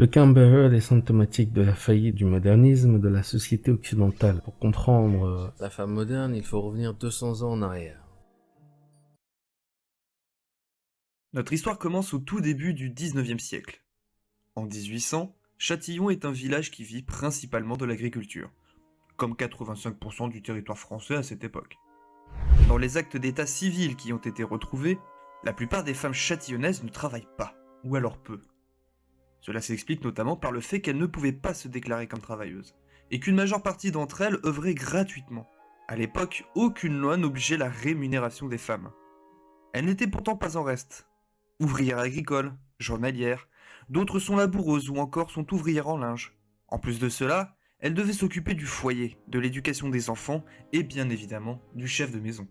Le cas Amber Heard est symptomatique de la faillite du modernisme de la société occidentale. Pour comprendre la femme moderne, il faut revenir 200 ans en arrière. Notre histoire commence au tout début du 19e siècle. En 1800, Châtillon est un village qui vit principalement de l'agriculture, comme 85% du territoire français à cette époque. Dans les actes d'état civil qui ont été retrouvés, la plupart des femmes châtillonnaises ne travaillent pas, ou alors peu. Cela s'explique notamment par le fait qu'elles ne pouvaient pas se déclarer comme travailleuses, et qu'une majeure partie d'entre elles œuvraient gratuitement. À l'époque, aucune loi n'obligeait la rémunération des femmes. Elles n'étaient pourtant pas en reste. Ouvrières agricoles, journalières, d'autres sont laboureuses ou encore sont ouvrières en linge. En plus de cela, elles devaient s'occuper du foyer, de l'éducation des enfants et bien évidemment du chef de maison.